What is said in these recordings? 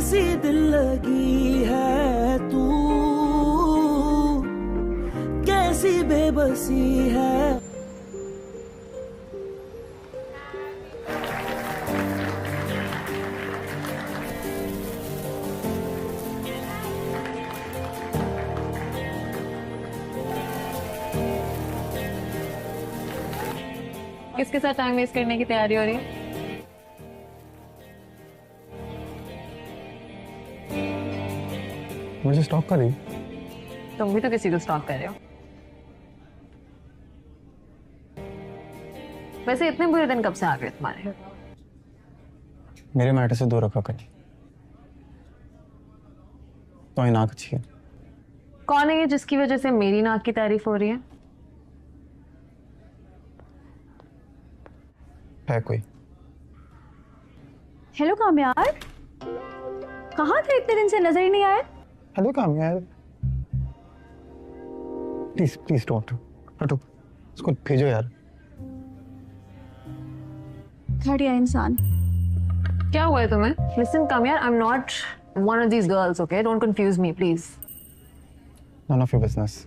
कैसी दिल लगी है तू, कैसी बेबसी है। किसके साथ टाइम वेस्ट करने की तैयारी हो रही है? मुझे स्टॉक कर रही? तुम भी तो किसी को स्टॉक कर रहे हो। वैसे इतने बुरे दिन कब से आ गए तुम्हारे? मेरे मैटर से दूर रखा कर। तो नाक अच्छी है। कौन है ये जिसकी वजह से मेरी नाक की तारीफ हो रही है? है कोई? हेलो कामयार, कहाँ थे इतने दिन से, नजर ही नहीं आए। हेलो कामयार, प्लीज प्लीज डोंट, हटो, इसको भेजो यार। घटिया इंसान। क्या हुआ है तुम्हें? लिसन कामयार, I am not one of these girls, okay? Don't confuse me please. None of your business.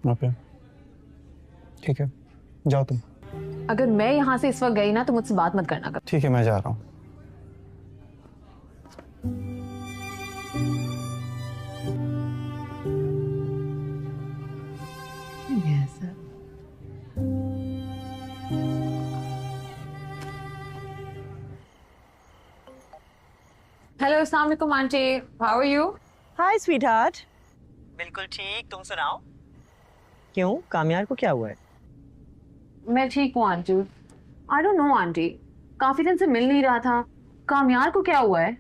Okay ठीक है, जाओ तुम। अगर मैं यहाँ से इस वक्त गई ना तो मुझसे बात मत करना कर। ठीक है, मैं जा रहा हूँ। हेलो, अस्सलाम वालेकुम aunty, how are you? Hi sweetheart. बिल्कुल ठीक, तुम सुनाओ। क्यों, कामयार को क्या हुआ है? मैं ठीक हूँ aunty. I don't know aunty, काफी दिन से मिल नहीं रहा था। कामयार को क्या हुआ है?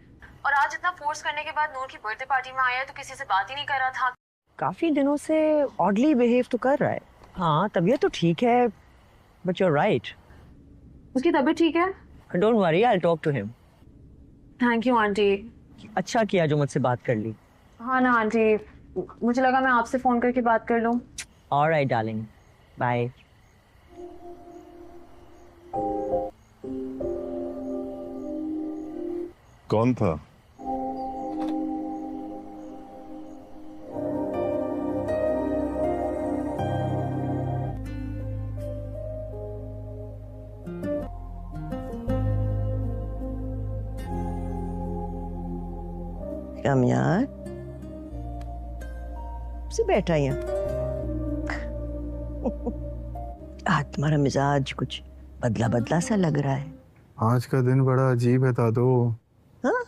और आज इतना फोर्स करने के बाद नूर की बर्थडे पार्टी में आया है तो किसी से बात ही नहीं कर रहा था। काफी दिनों से ऑडली बिहेव तो कर रहा है। हाँ, तबीयत तो ठीक है, बट यू आर राइट। उसकी तबीयत ठीक है? Don't worry, I will talk to him. Thank you aunty. अच्छा किया जो मुझसे बात कर ली। हाँ ना आंटी, मुझे लगा मैं आपसे फोन करके बात कर लूँ। Alright darling, bye. कौन था? कामयार से बैठा ही आज तुम्हारा मिजाज कुछ बदला बदला सा लग रहा है। आज का दिन बड़ा अजीब है दादो। हाँ?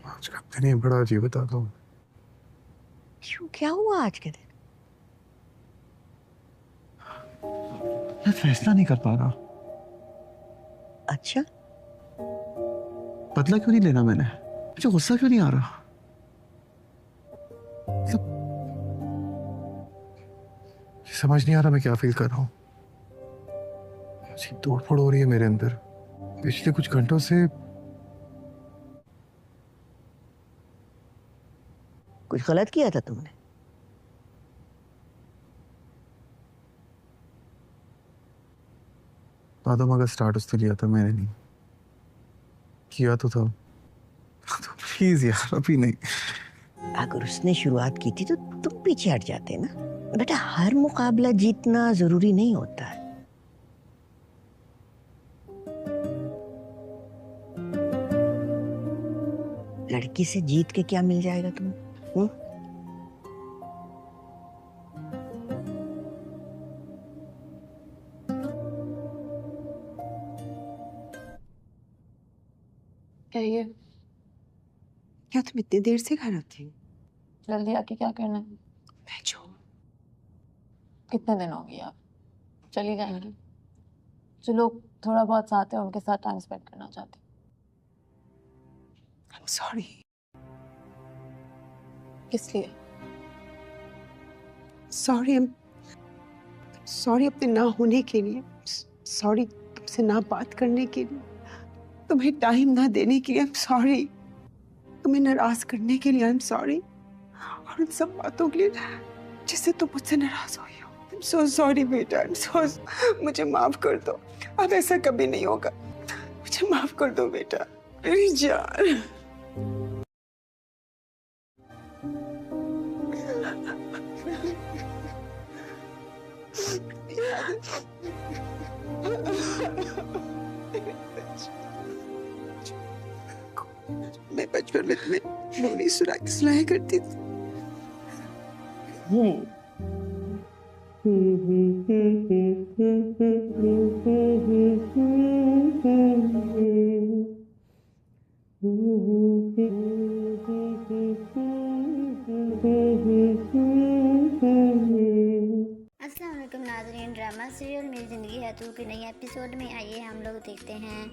आज का दिन ही बड़ा अजीब है दादो। क्यों, क्या हुआ आज के दिन? मैं फैसला नहीं कर पा रहा। अच्छा, बदला क्यों नहीं लेना मैंने? मुझे गुस्सा क्यों नहीं आ रहा? मतलब समझ नहीं आ रहा मैं क्या फील कर रहा हूँ। तोड़ फोड़ हो रही है मेरे अंदर पिछले कुछ घंटों से। कुछ गलत किया था तुमने? दादा मगर स्टार्ट उसने लिया था, मैंने नहीं किया तो था। तो प्लीज यार अभी नहीं। अगर उसने शुरुआत की थी तो तुम पीछे हट जाते ना। बेटा, हर मुकाबला जीतना जरूरी नहीं होता है। लड़की से जीत के क्या मिल जाएगा तुम्हें? कहिए। क्या तुम इतनी देर से घर आती हो? जल्दी आके क्या करना है? बैठो। कितने दिन हो गए आप चली जाएंगी? जो लोग थोड़ा बहुत साथ हैं उनके साथ टाइम स्पेंड करना चाहते हैं। I'm sorry। किस लिए? सॉरी अपने ना होने के लिए। सॉरी तुमसे ना बात करने के लिए, तुम्हें टाइम ना देने के लिए। I'm sorry। तुम्हें नाराज करने के लिए I'm sorry। और उन सब बातों के लिए जिससे तुम मुझसे नाराज हुई हो। I'm so sorry बेटा। मुझे माफ कर दो। अब ऐसा कभी नहीं होगा। मुझे माफ कर दो बेटा। मेरी जान। मैं बचपन में तुम्हें लोरी सुनाया करती थी। अस्सलाम वालेकुम नाज़रीन, ड्रामा सीरियल मेरी ज़िंदगी है तू के नए एपिसोड में आइए हम लोग देखते हैं।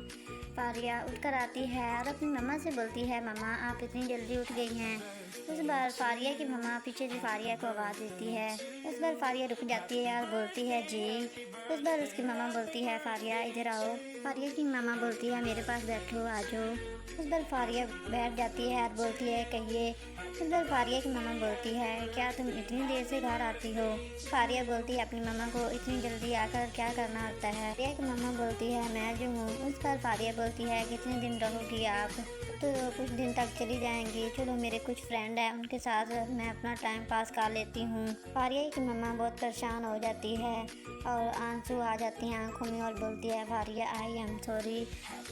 फारिया उठकर आती है और अपनी मम्मा से बोलती है, मम्मा आप इतनी जल्दी उठ गई हैं। उस बार फारिया की मम्मा पीछे से फारिया को आवाज़ देती है। उस बार फारिया रुक जाती है और बोलती है जी। उस बार उसकी मम्मा बोलती है, फारिया इधर आओ। फारिया की मम्मा बोलती है, मेरे पास बैठो, आ जाओ। उस बार फारिया बैठ जाती है और बोलती है, कहिए। उस बार फारिया की मम्मा बोलती है, क्या तुम इतनी देर से घर आती हो? फारिया बोलती है अपनी मम्मा को, इतनी जल्दी आकर क्या करना होता है? फारिया की मम्मा बोलती है, मैं जो हूँ। उस बार फारिया बोलती है, कितने दिन रहोगी आप? तो कुछ दिन तक चली जाएंगी, चलो मेरे कुछ फ्रेंड हैं उनके साथ मैं अपना टाइम पास कर लेती हूँ। फारिया की मम्मा बहुत परेशान हो जाती है और आंसू आ जाती हैं आंखों में और बोलती है, फारिया आई एम सॉरी।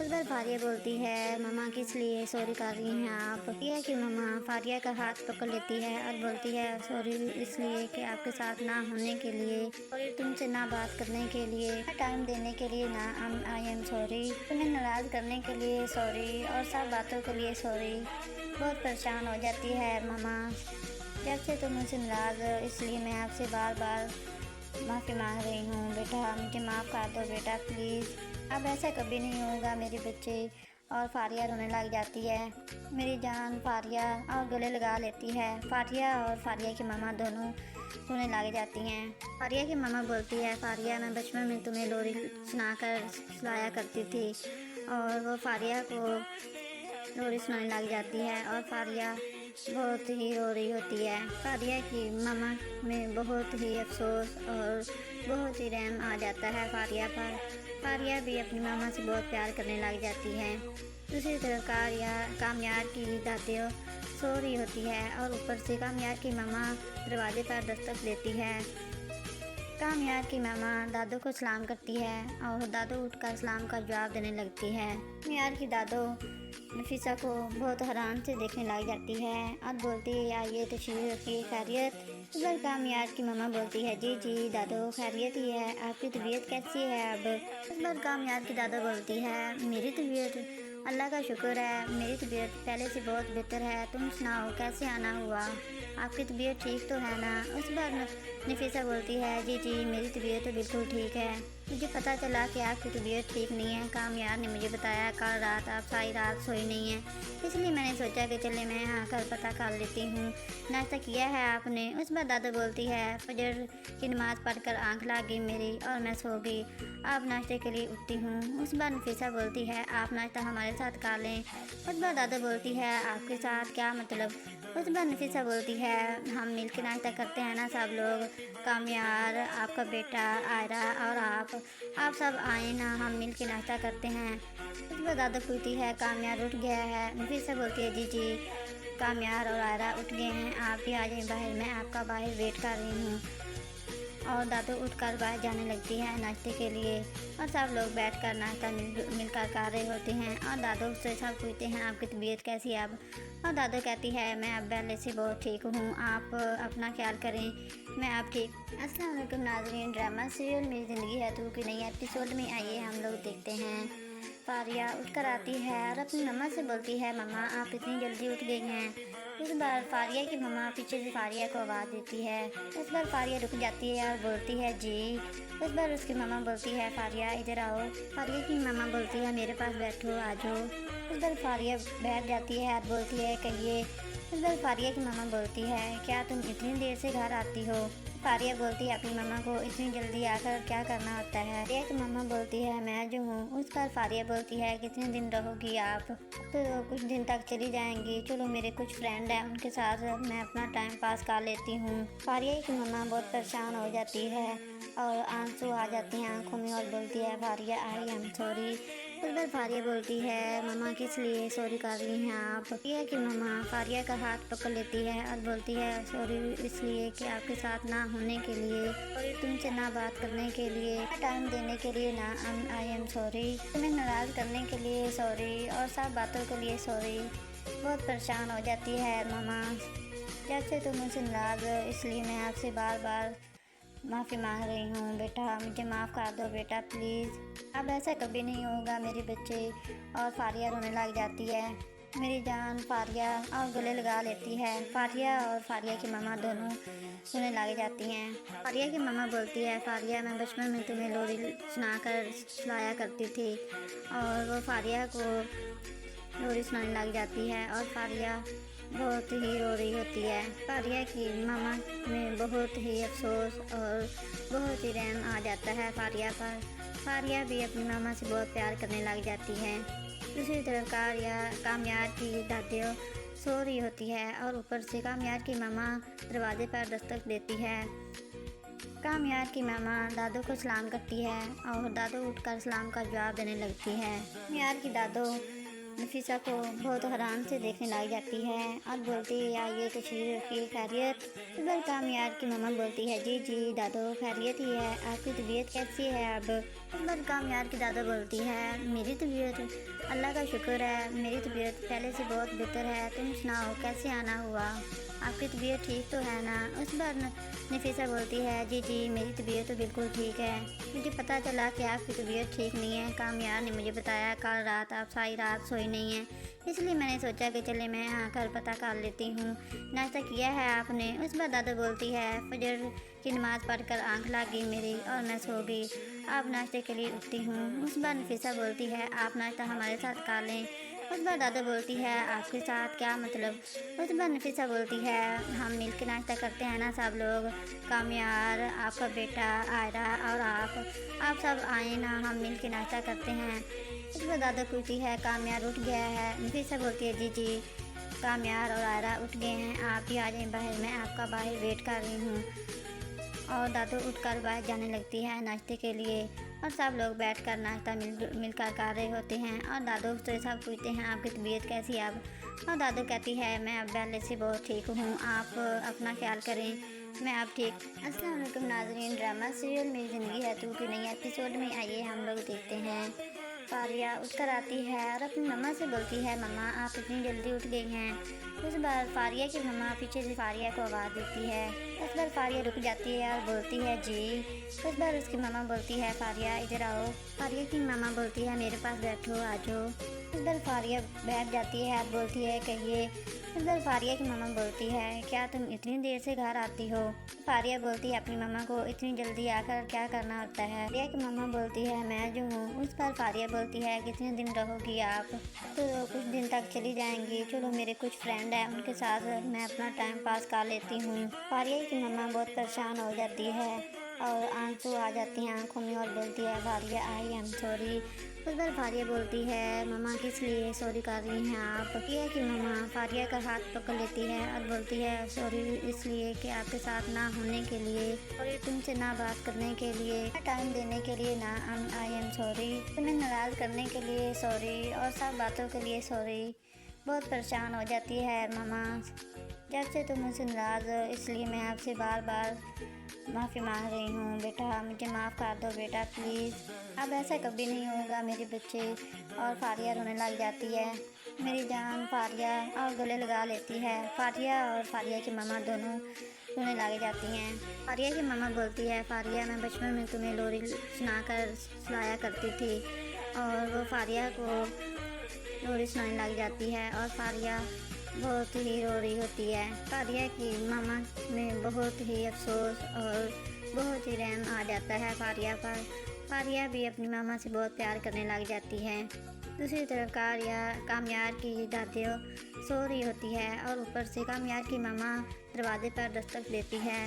उस बार फारिया बोलती है, मम्मा किस लिए सॉरी कर रही हैं आप? फारिया की मम्मा फारिया का हाथ पकड़ लेती है और बोलती है, सॉरी इसलिए कि आपके साथ ना होने के लिए, सॉरी तुमसे ना बात करने के लिए, टाइम देने के लिए ना, आई एम सॉरी, तुम्हें नाराज़ करने के लिए सॉरी और सब बातों के लिए सॉरी। बहुत परेशान हो जाती है मम्मा, जब से तुम मुझसे नाराज़ हो इसलिए मैं आपसे बार बार माफ़ी मांग रही हूँ। बेटा मुझे माफ़ कर दो बेटा प्लीज़, अब ऐसा कभी नहीं होगा मेरे बच्चे। और फारिया रोने लग जाती है, मेरी जान फारिया, और गले लगा लेती है। फारिया और फारिया की मामा दोनों रोने लग जाती हैं। फारिया की मामा बोलती है, फारिया मैं बचपन में तुम्हें लोरी सुनाकर सुलाया करती थी। और वो फारिया को लोरी सुनाने लग जाती है और फारिया बहुत ही रो रही होती है। फारिया की मामा में बहुत ही अफसोस और बहुत ही रहम आ जाता है फारिया पर। फारिया भी अपनी मामा से बहुत प्यार करने लग जाती है। दूसरी तरफ कामयार की दादी सो रही होती है और ऊपर से कामयार की मामा दरवाजे पर दस्तक देती है। कामयार की मामा दादू को सलाम करती है और दादू उठकर सलाम का जवाब देने लगती है। कामयार की दादू नफीसा को बहुत हैरान से देखने लग जाती है और बोलती है, आइए तशरीफ रखिए, खैरियत? इस बार कामयार की मामा बोलती है, जी जी दादू खैरियत ही है, आपकी तबीयत कैसी है अब? इस बार कामयार की दादू बोलती है, मेरी तबीयत अल्लाह का शुक्र है, मेरी तबीयत पहले से बहुत बेहतर है, तुम सुनाओ कैसे आना हुआ, आपकी तबीयत ठीक तो है ना? उस बार नफीसा बोलती है, जी जी मेरी तबीयत तो बिल्कुल ठीक है, मुझे पता चला कि आपकी तबीयत ठीक नहीं है। कामयार ने मुझे बताया कल रात आप सारी रात सोई नहीं है, इसलिए मैंने सोचा कि चले मैं यहाँ कल पता कर लेती हूँ, नाश्ता किया है आपने? उस बार दादा बोलती है, फजर की नमाज़ पढ़कर आँख लग गई मेरी और मैं सो गई, अब नाश्ते के लिए उठती हूँ। उस बार नफीसा बोलती है, आप नाश्ता हमारे साथ कर लें। उस बार दादा बोलती है, आपके साथ क्या मतलब? उस बार नफीसा बोलती है, हम मिल के नाश्ता करते हैं ना सब लोग, कामयार, आपका बेटा, आयरा और आप सब आए ना, हम मिल के नाश्ता करते हैं। उस बार दादा पूछती है, कामयार उठ गया है? नफीसा बोलती है, जी जी कामयार और आयरा उठ गए हैं, आप भी आ जाएं बाहर, मैं आपका बाहर वेट कर रही हूँ। और दादू उठकर बाहर जाने लगती है नाश्ते के लिए और सब लोग बैठकर नाश्ता मिलकर कर रहे होते हैं। और दादू से सब पूछते हैं, आपकी तबीयत कैसी है अब? और दादू कहती है, मैं अब पहले से बहुत ठीक हूँ, आप अपना ख्याल करें, मैं अब ठीक। अस्सलाम वालेकुम नाज़रीन, ड्रामा सीरियल मेरी ज़िंदगी है तू के नए एपिसोड में आइए हम लोग देखते हैं। फारिया उठकर आती है और अपनी मम्मा से बोलती है, मम्मा आप इतनी जल्दी उठ गई हैं। इस बार फारिया की मम्मा पीछे से फारिया को आवाज़ देती है। इस बार फारिया रुक जाती है और बोलती है, जी। इस बार उसकी मम्मा बोलती है, फारिया इधर आओ। फारिया की मम्मा बोलती है, मेरे पास बैठो, आ जाओ। इस बार फारिया बैठ जाती है और बोलती है, कहिए। इस बार फारिया की मम्मा बोलती है, क्या तुम इतनी देर से घर आती हो? फारिया बोलती है अपनी मम्मा को, इतनी जल्दी आकर क्या करना होता है? फारिया की मम्मा बोलती है, मैं जो हूँ। उस पर फारिया बोलती है, कितने दिन रहोगी आप? तो कुछ दिन तक चली जाएंगी, चलो मेरे कुछ फ्रेंड हैं उनके साथ मैं अपना टाइम पास कर लेती हूँ। फारिया की मम्मा बहुत परेशान हो जाती है और आंसू आ जाती हैं आंखों में और बोलती है, फारिया आई एम सॉरी। उस बार फारिया बोलती है मम्मा किस लिए सॉरी कर रही हैं आप। यह कि मम्मा फारिया का हाथ पकड़ लेती है और बोलती है सॉरी इसलिए कि आपके साथ ना होने के लिए और तुमसे ना बात करने के लिए, टाइम देने के लिए ना आई एम सॉरी, तुम्हें नाराज़ करने के लिए सॉरी और सब बातों के लिए सॉरी। बहुत परेशान हो जाती है मम्मा, जब से तुम मुझसे नाराज़ हो इसलिए मैं आपसे बार बार माफ़ी मांग रही हूँ। बेटा मुझे माफ़ कर दो बेटा प्लीज़, अब ऐसा कभी नहीं होगा मेरे बच्चे। और फारिया रोने लग जाती है मेरी जान फारिया और गले लगा लेती है। फारिया और फारिया की मामा दोनों रोने लग जाती हैं। फारिया की मामा बोलती है फारिया मैं बचपन में तुम्हें लोरी सुनाकर सुलाया करती थी, और वो फारिया को लोरी सुनाने लग जाती है और फारिया बहुत ही रो रही होती है। फारिया की मामा में बहुत ही अफसोस और बहुत ही रहम आ जाता है फारिया पर। फारिया भी अपनी मामा से बहुत प्यार करने लग जाती है। दूसरी तरफ कामयार की दादी सो रही होती है और ऊपर से कामयार की मामा दरवाजे पर दस्तक देती है। कामयार की मामा दादू को सलाम करती है और दादू उठकर सलाम का जवाब देने लगती है। कामयार की दादू नफीसा को बहुत हैरान से देखने लग जाती है और बोलती है आइए तशरीफ रखिए खैरियत। इधर कामयार की मामा बोलती है जी जी दादू खैरियत ही है, आपकी तबीयत कैसी है अब। इधर कामयार की दादा बोलती है मेरी तबीयत अल्लाह का शुक्र है, मेरी तबीयत पहले से बहुत बेहतर है, तुम सुनाओ कैसे आना हुआ, आपकी तबीयत ठीक तो है ना। उस बार नफीसा बोलती है जी जी मेरी तबीयत तो बिल्कुल ठीक है, मुझे पता चला कि आपकी तबीयत ठीक नहीं है, कामयार ने मुझे बताया कल रात आप सारी रात सोई नहीं है, इसलिए मैंने सोचा कि चले मैं आकर पता कर लेती हूँ, नाश्ता किया है आपने। उस बार दादा बोलती है फजर की नमाज़ पढ़कर आंख लग गई मेरी और मैं सो गई, आप नाश्ते के लिए उठती हूँ। उस बार नफीसा बोलती है आप नाश्ता हमारे साथ खा लें। उस बार दादा बोलती है आपके साथ क्या मतलब। उस बार नफीसा बोलती है हम मिल के नाश्ता करते हैं ना सब लोग, कामयार आपका बेटा आयरा और आप सब आए ना, हम मिल के नाश्ता करते हैं। उस बार दादा पूछती है कामयार उठ गया है। नफीसा बोलती है जी जी कामयार और आयरा उठ गए हैं, आप भी आ जाएं बाहर, मैं आपका बाहर वेट कर रही हूँ। और दादू उठकर बाहर जाने लगती है नाश्ते के लिए और सब लोग बैठकर नाश्ता मिलकर कर रहे होते हैं। और दादू से सब पूछते हैं आपकी तबीयत कैसी है अब। और दादू कहती है मैं अब पहले से बहुत ठीक हूँ, आप अपना ख्याल करें, मैं अब ठीक। अस्सलाम वालेकुम नाज़रीन, ड्रामा सीरियल मेरी ज़िंदगी है तू के नए एपिसोड में आइए हम लोग देखते हैं। फारिया उठकर आती है और अपनी मम्मा से बोलती है मम्मा आप इतनी जल्दी उठ गई हैं। उस बार फारिया की मम्मा पीछे से फारिया को आवाज़ देती है। उस बार फारिया रुक जाती है और बोलती है जी। उस बार उसकी मम्मा बोलती है फारिया इधर आओ। फारिया की मम्मा बोलती है मेरे पास बैठो आ जाओ। उस बार फारिया बैठ जाती है और बोलती है कहिए। उस बार फारिया की मम्मा बोलती है क्या तुम इतनी देर से घर आती हो। फारिया बोलती है अपनी मम्मा को इतनी जल्दी आकर क्या करना होता है। फारिया की मम्मा बोलती है मैं जो हूँ। उस पर फारिया बोलती है कितने दिन रहोगी आप, तो कुछ दिन तक चली जाएंगी, चलो मेरे कुछ फ्रेंड हैं उनके साथ मैं अपना टाइम पास कर लेती हूँ। फारिया की मम्मा बहुत परेशान हो जाती है और आंसू आ जाती हैं आंखों में और बोलती है फारिया आई एम सॉरी। उस बार फारिया बोलती है मम्मा किस लिए सॉरी कर रही हैं आप। यह कि मम्मा फारिया का हाथ पकड़ लेती है और बोलती है सॉरी इसलिए कि आपके साथ ना होने के लिए और तुमसे ना बात करने के लिए, टाइम देने के लिए ना आई एम सॉरी, तुम्हें नाराज़ करने के लिए सॉरी और सब बातों के लिए सॉरी। बहुत परेशान हो जाती है मम्मा, जब से तुम मुझसे नाराज़ हो इसलिए मैं आपसे बार बार माफ़ी मांग रही हूँ। बेटा मुझे माफ़ कर दो बेटा प्लीज़, अब ऐसा कभी नहीं होगा मेरे बच्चे। और फारिया रोने लग जाती है मेरी जान फारिया और गले लगा लेती है। फारिया और फारिया की मामा दोनों रोने लग जाती हैं। फारिया की मामा बोलती है फारिया मैं बचपन में तुम्हें लोरी सुनाकर सुलाया करती थी, और वो फारिया को लोरी सुनाने लग जाती है और फारिया बहुत ही रो रही होती है। फारिया की मामा में बहुत ही अफसोस और बहुत ही रहम आ जाता है फारिया पर। फारिया भी अपनी मामा से बहुत प्यार करने लग जाती है। दूसरी तरफ कामयार की दादी सो रही होती है और ऊपर से कामयार की मामा दरवाजे पर दस्तक देती है।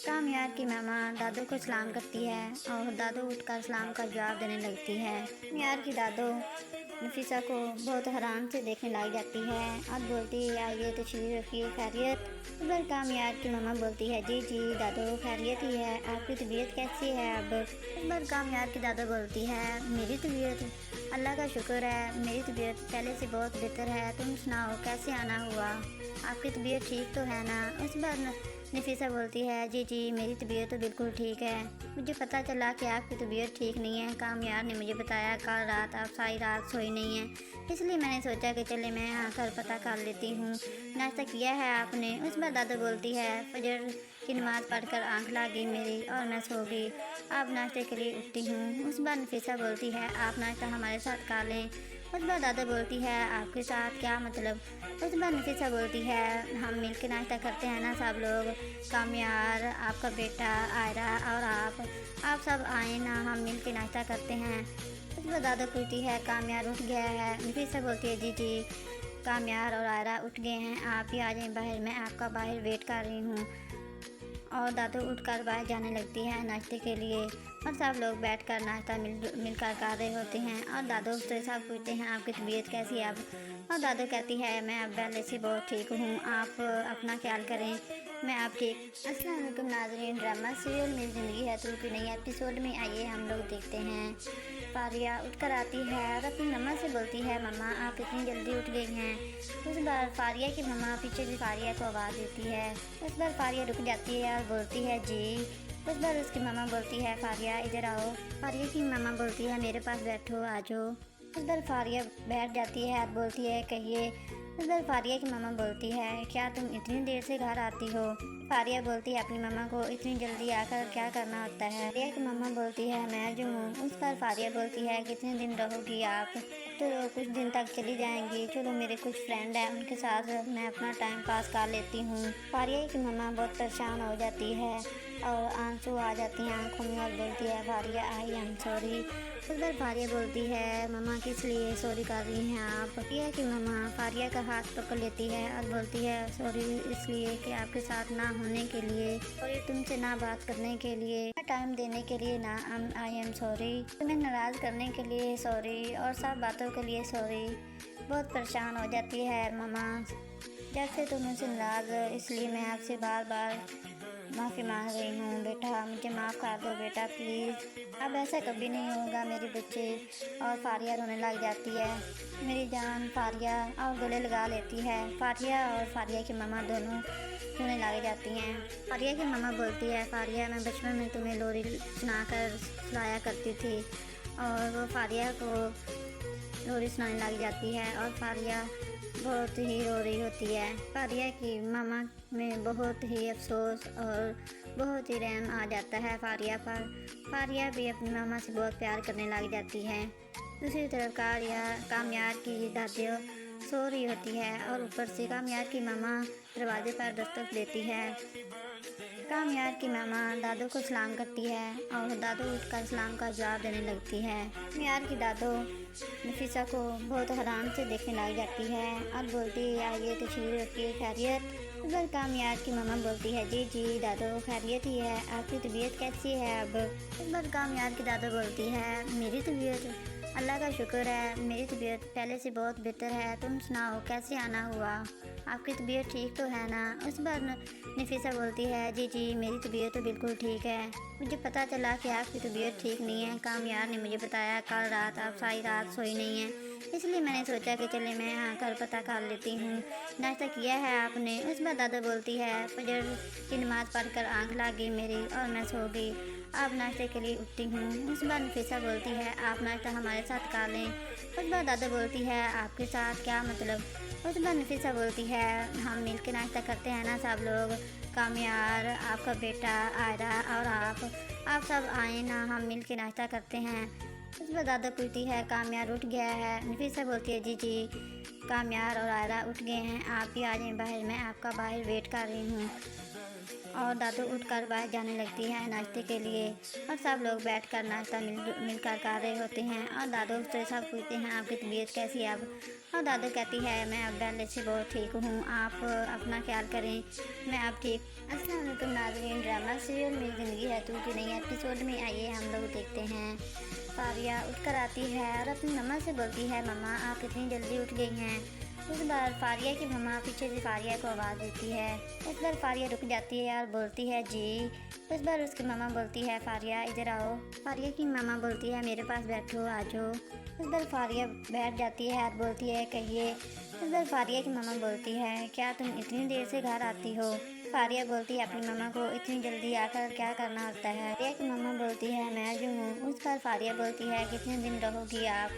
कामयार की मामा दादू को सलाम करती है और दादू उठकर सलाम का जवाब देने लगती है। कामयार की दादू नफीसा को बहुत हैरान से देखने लग जाती है और बोलती है आइए तशरीफ रखिए खैरियत। उधर कामयार की मम्मा बोलती है जी जी दादू खैरियत ही है, आपकी तबीयत कैसी है अब। इस बार कामयार की दादा बोलती है मेरी तबीयत अल्लाह का शुक्र है, मेरी तबीयत पहले से बहुत बेहतर है। तुम सुनाओ, कैसे आना हुआ? आपकी तबीयत ठीक तो है ना? उस बार नफीसा बोलती है, जी जी मेरी तबीयत तो बिल्कुल ठीक है। मुझे पता चला कि आपकी तबीयत ठीक नहीं है। कामयार ने मुझे बताया कल रात आप सारी रात सोई नहीं हैं, इसलिए मैंने सोचा कि चले मैं आकर पता कर लेती हूँ। नाश्ता किया है आपने? उस बार दादा बोलती है, फजर की नमाज़ पढ़कर आंख लग गई मेरी और मैं सो गई। अब नाश्ते के लिए उठती हूँ। उस बार नफीसा बोलती है, आप नाश्ता हमारे साथ खा लें। उस बार दादा बोलती है, आपके साथ क्या मतलब? उस बार नफीसा बोलती है, हम मिल के नाश्ता करते हैं ना सब लोग, कामयार, आपका बेटा, आयरा और आप सब आए ना, हम मिल के नाश्ता करते हैं। उस बार दादा पूछती है, कामयार उठ गया है? नफीसा बोलती है, जी जी कामयार और आयरा उठ गए हैं, आप ही आ जाएं बाहर, मैं आपका बाहर वेट कर रही हूँ। और दादू उठकर बाहर जाने लगती है नाश्ते के लिए और सब लोग बैठकर नाश्ता मिलकर कर रहे होते हैं। और दादू उससे सब पूछते हैं, आपकी तबीयत कैसी है अब? और दादू कहती है, मैं अब पहले से बहुत ठीक हूँ, आप अपना ख्याल करें, मैं आप ठीक। अस्सलाम वालेकुम नाज़रीन, ड्रामा सीरियल मेरी ज़िंदगी है तू की नई एपिसोड में आइए हम लोग देखते हैं। फारिया उठकर आती है और अपनी मम्मा से बोलती है, मम्मा आप इतनी जल्दी उठ गई हैं। उस बार फारिया की मम्मा पीछे से फारिया को आवाज़ देती है। उस बार फारिया रुक जाती है और बोलती है, जी। उस बार उसकी मम्मा बोलती है, फारिया इधर आओ। फारिया की मम्मा बोलती है, मेरे पास बैठो, आ जाओ। उस बार फारिया बैठ जाती है और बोलती है, कहिए। उस बार फारिया की मम्मा बोलती है, क्या तुम इतनी देर से घर आती हो? फारिया बोलती है अपनी मम्मा को, इतनी जल्दी आकर क्या करना होता है? फारिया की मम्मा बोलती है, मैं जो हूँ। उस पर फारिया बोलती है, कितने दिन रहोगी आप? तो कुछ दिन तक चली जाएंगी, चलो मेरे कुछ फ्रेंड हैं उनके साथ मैं अपना टाइम पास कर लेती हूँ। फारिया की मम्मा बहुत परेशान हो जाती है और आंसू आ जाती हैं आंखों में और बोलती है, फारिया आई एम सॉरी। उस बार फारिया बोलती है, मम्मा किस लिए सॉरी कर रही हैं आप? फारिया की मम्मा फारिया का हाथ पकड़ लेती है और बोलती है, सॉरी इसलिए कि आपके साथ ना होने के लिए, सॉरी तुमसे ना बात करने के लिए, टाइम देने के लिए ना, आई एम सॉरी, तुम्हें नाराज़ करने के लिए सॉरी और सब बातों के लिए सॉरी। बहुत परेशान हो जाती है मम्मा, जब से तुम मुझसे नाराज़ हो इसलिए मैं आपसे बार बार माफ़ी मांग रही हूँ। बेटा मुझे माफ़ कर दो बेटा प्लीज़, अब ऐसा कभी नहीं होगा मेरे बच्चे। और फारिया रोने लग जाती है, मेरी जान फारिया, और गले लगा लेती है। फारिया और फारिया की मम्मा दोनों रोने लग जाती हैं। फारिया की मम्मा बोलती है, फारिया मैं बचपन में तुम्हें लोरी सुनाकर सुनाया करती थी। और वो फारिया को लोरी सुनाने लग जाती है और फारिया बहुत ही रो रही होती है। फारिया की मामा में बहुत ही अफसोस और बहुत ही रहम आ जाता है फारिया पर। फारिया भी अपनी मामा से बहुत प्यार करने लग जाती है। दूसरी तरफ कामयार की दादी सो रही होती है और ऊपर से कामयार की मामा दरवाजे पर दस्तक देती है। कामयार की मामा दादू को सलाम करती है और दादू उठकर सलाम का जवाब देने लगती है। कामयार की दादू नफीसा को बहुत हैरान से देखने लग जाती है और बोलती है, आइए तशरीफ रखिए, खैरियत? उस बार कामयार की मामा बोलती है, जी जी दादू खैरियत ही है, आपकी तबीयत कैसी है अब? उस बार कामयार की दादू बोलती है, मेरी तबीयत अल्लाह का शुक्र है, मेरी तबीयत पहले से बहुत बेहतर है। तुम सुनाओ, कैसे आना हुआ? आपकी तबीयत ठीक तो है ना? उस बार नफीसा बोलती है, जी जी मेरी तबीयत तो बिल्कुल ठीक है। मुझे पता चला कि आपकी तबीयत ठीक नहीं है। कामयार ने मुझे बताया कल रात आप सारी रात सोई नहीं हैं, इसलिए मैंने सोचा कि चले मैं आकर पता कर लेती हूँ। नाश्ता किया है आपने? उस बार दादा बोलती है, फजर की नमाज़ पढ़कर आंख लग गई मेरी और मैं सो गई। अब नाश्ते के लिए उठती हूँ। उस बार नफीसा बोलती है, आप नाश्ता हमारे साथ खा लें। उस बार दादा बोलती है, आपके साथ क्या मतलब? उस बार नफीसा बोलती है, हम मिल के नाश्ता करते हैं ना सब लोग, कामयार, आपका बेटा, आयरा और आप सब आए ना, हम मिल के नाश्ता करते हैं। उस बार दादा पूछती है, कामयार उठ गया है? नफीसा बोलती है, जी जी कामयार और आयरा उठ गए हैं, आप ही आ जाएं बाहर, मैं आपका बाहर वेट कर रही हूँ। और दादू उठकर बाहर जाने लगती है नाश्ते के लिए और सब लोग बैठकर नाश्ता मिलकर कर रहे होते हैं। और दादू से सब पूछते हैं, आपकी तबीयत कैसी है अब? और दादू कहती है, मैं अब पहले से बहुत ठीक हूँ, आप अपना ख्याल करें, मैं अब ठीक। अस्सलाम वालेकुम नाज़रीन, ड्रामा सीरियल मेरी ज़िंदगी है तू की नई एपिसोड में आइए हम लोग देखते हैं। फारिया उठकर आती है और अपनी मम्मा से बोलती है, मम्मा आप इतनी जल्दी उठ गई हैं। उस बार फारिया की मम्मा पीछे से फारिया को आवाज़ देती है। उस बार फारिया रुक जाती है और बोलती है, जी। उस बार उसकी मम्मा बोलती है, फारिया इधर आओ। फारिया की मम्मा बोलती है, मेरे पास बैठो, आ जाओ। इस बार फारिया बैठ जाती है और बोलती है कहिए। इस बार फारिया की मम्मा बोलती है क्या तुम इतनी देर से घर आती हो। फारिया बोलती है अपनी मम्मा को इतनी जल्दी आकर क्या करना होता है। फारिया की मम्मा बोलती है मैं जो हूँ। उस पर फारिया बोलती है कितने दिन रहोगी आप।